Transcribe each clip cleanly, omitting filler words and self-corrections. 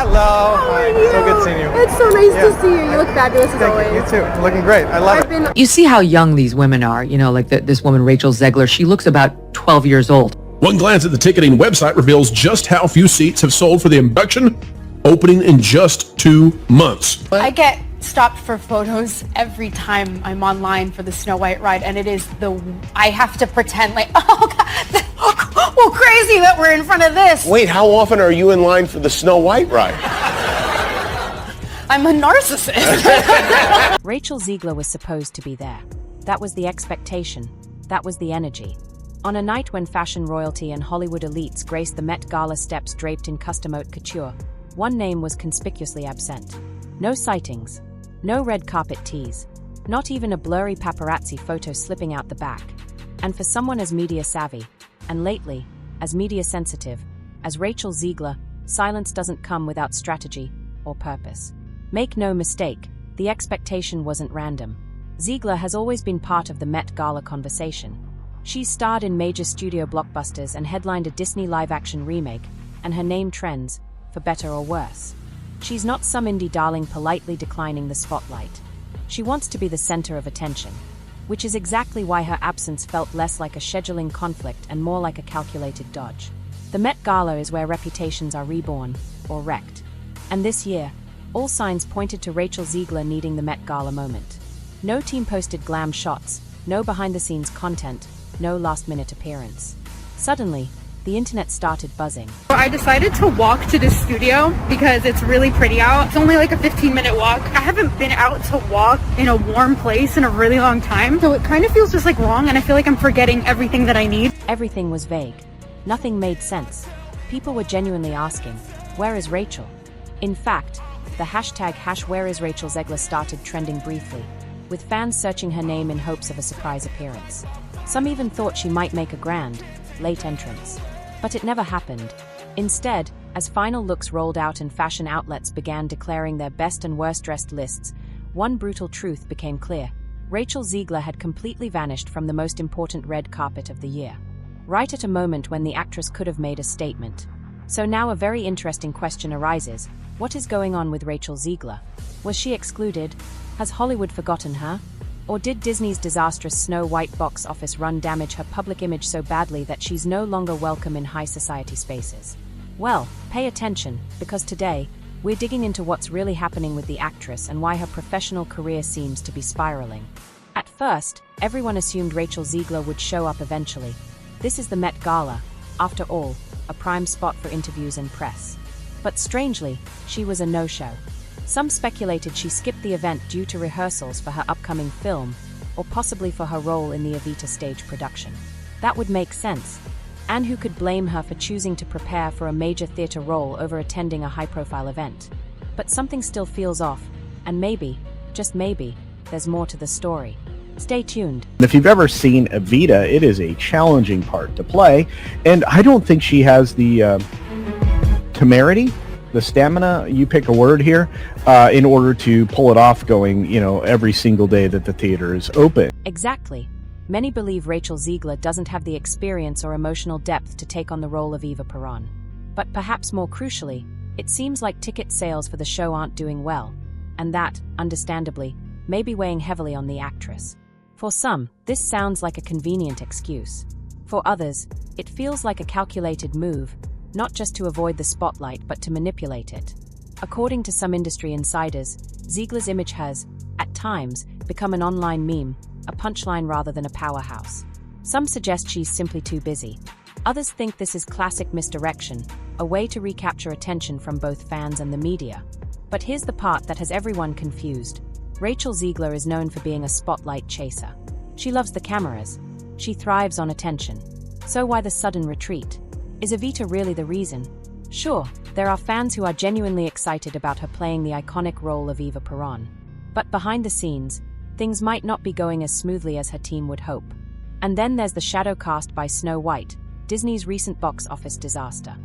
Hello. How are Hi. you? So good seeing you. It's so nice to see you. You look fabulous as always. You too. You're looking great. I love it. You see how young these women are, you know, like this woman, Rachel Ziegler, she looks about 12 years old. One glance at the ticketing website reveals just how few seats have sold for the induction, opening in just 2 months. I get stopped for photos every time I'm online for the Snow White ride, and it is I have to pretend like, oh God, well, crazy that we're in front of this. Wait, how often are you in line for the Snow White ride? I'm a narcissist. Rachel Ziegler was supposed to be there. That was the expectation. That was the energy. On a night when fashion royalty and Hollywood elites graced the Met Gala steps draped in custom haute couture, one name was conspicuously absent. No sightings. No red carpet tease. Not even a blurry paparazzi photo slipping out the back. And for someone as media savvy, and lately, as media sensitive, as Rachel Ziegler, silence doesn't come without strategy or purpose. Make no mistake, the expectation wasn't random. Ziegler has always been part of the Met Gala conversation. She's starred in major studio blockbusters and headlined a Disney live-action remake, and her name trends, for better or worse. She's not some indie darling politely declining the spotlight. She wants to be the center of attention, which is exactly why her absence felt less like a scheduling conflict and more like a calculated dodge. The Met Gala is where reputations are reborn, or wrecked. And this year, all signs pointed to Rachel Ziegler needing the Met Gala moment. No team-posted glam shots, no behind-the-scenes content, no last-minute appearance. Suddenly, the internet started buzzing. I decided to walk to this studio because it's really pretty out. It's only like a 15-minute walk. I haven't been out to walk in a warm place in a really long time, so it kind of feels just like wrong, and I feel like I'm forgetting everything that I need. Everything was vague. Nothing made sense. People were genuinely asking, where is Rachel? In fact, the hashtag #WhereIsRachelZiegler started trending briefly, with fans searching her name in hopes of a surprise appearance. Some even thought she might make a grand, late entrance. But it never happened. Instead, as final looks rolled out and fashion outlets began declaring their best and worst dressed lists, one brutal truth became clear. Rachel Ziegler had completely vanished from the most important red carpet of the year. Right at a moment when the actress could have made a statement. So now a very interesting question arises. What is going on with Rachel Ziegler? Was she excluded? Has Hollywood forgotten her? Or did Disney's disastrous Snow White box office run damage her public image so badly that she's no longer welcome in high society spaces? Well, pay attention, because today, we're digging into what's really happening with the actress and why her professional career seems to be spiraling. At first, everyone assumed Rachel Ziegler would show up eventually. This is the Met Gala, after all, a prime spot for interviews and press. But strangely, she was a no-show. Some speculated she skipped the event due to rehearsals for her upcoming film, or possibly for her role in the Evita stage production. That would make sense. And who could blame her for choosing to prepare for a major theater role over attending a high-profile event? But something still feels off, and maybe, just maybe, there's more to the story. Stay tuned. If you've ever seen Evita, it is a challenging part to play, and I don't think she has the temerity, the stamina, you pick a word here, in order to pull it off going, every single day that the theater is open. Exactly. Many believe Rachel Ziegler doesn't have the experience or emotional depth to take on the role of Eva Peron. But perhaps more crucially, it seems like ticket sales for the show aren't doing well, and that, understandably, may be weighing heavily on the actress. For some, this sounds like a convenient excuse. For others, it feels like a calculated move, not just to avoid the spotlight but to manipulate it. According to some industry insiders, Ziegler's image has, at times, become an online meme, a punchline rather than a powerhouse. Some suggest she's simply too busy. Others think this is classic misdirection, a way to recapture attention from both fans and the media. But here's the part that has everyone confused. Rachel Ziegler is known for being a spotlight chaser. She loves the cameras. She thrives on attention. So why the sudden retreat? Is Evita really the reason? Sure, there are fans who are genuinely excited about her playing the iconic role of Eva Peron. But behind the scenes, things might not be going as smoothly as her team would hope. And then there's the shadow cast by Snow White, Disney's recent box office disaster.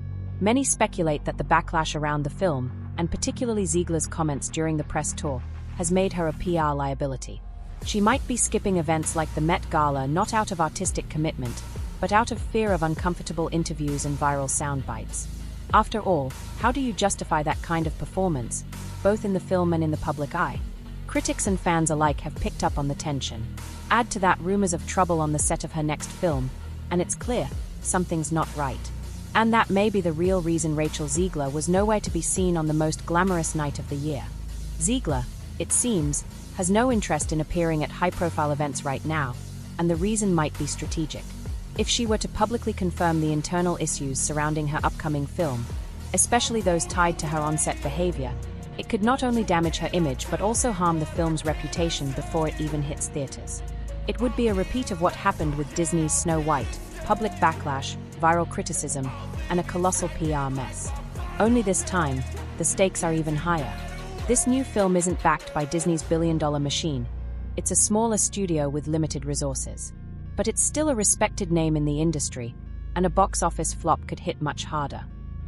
Many speculate that the backlash around the film, and particularly Ziegler's comments during the press tour, has made her a PR liability. She might be skipping events like the Met Gala not out of artistic commitment, but out of fear of uncomfortable interviews and viral sound bites. After all, how do you justify that kind of performance, both in the film and in the public eye? Critics and fans alike have picked up on the tension. Add to that rumors of trouble on the set of her next film, and it's clear, something's not right. And that may be the real reason Rachel Ziegler was nowhere to be seen on the most glamorous night of the year. Ziegler, it seems, has no interest in appearing at high-profile events right now, and the reason might be strategic. If she were to publicly confirm the internal issues surrounding her upcoming film, especially those tied to her on-set behavior, it could not only damage her image but also harm the film's reputation before it even hits theaters. It would be a repeat of what happened with Disney's Snow White, public backlash, viral criticism, and a colossal PR mess. Only this time, the stakes are even higher. This new film isn't backed by Disney's billion-dollar machine. It's a smaller studio with limited resources. But it's still a respected name in the industry, and a box office flop could hit much harder.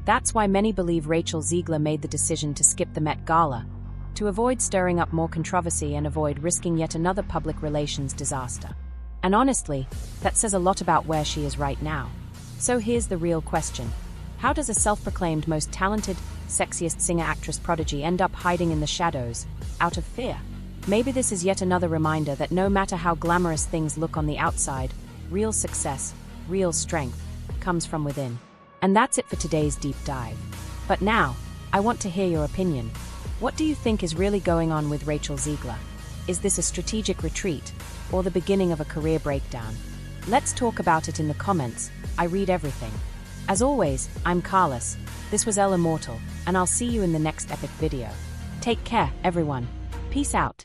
That's why many believe Rachel Ziegler made the decision to skip the Met Gala, to avoid stirring up more controversy and avoid risking yet another public relations disaster. And honestly, that says a lot about where she is right now. So here's the real question. How does a self-proclaimed most talented, sexiest singer-actress prodigy end up hiding in the shadows, out of fear? Maybe this is yet another reminder that no matter how glamorous things look on the outside, real success, real strength, comes from within. And that's it for today's deep dive. But now, I want to hear your opinion. What do you think is really going on with Rachel Ziegler? Is this a strategic retreat, or the beginning of a career breakdown? Let's talk about it in the comments. I read everything. As always, I'm Carlos, this was El Immortal, and I'll see you in the next epic video. Take care, everyone. Peace out.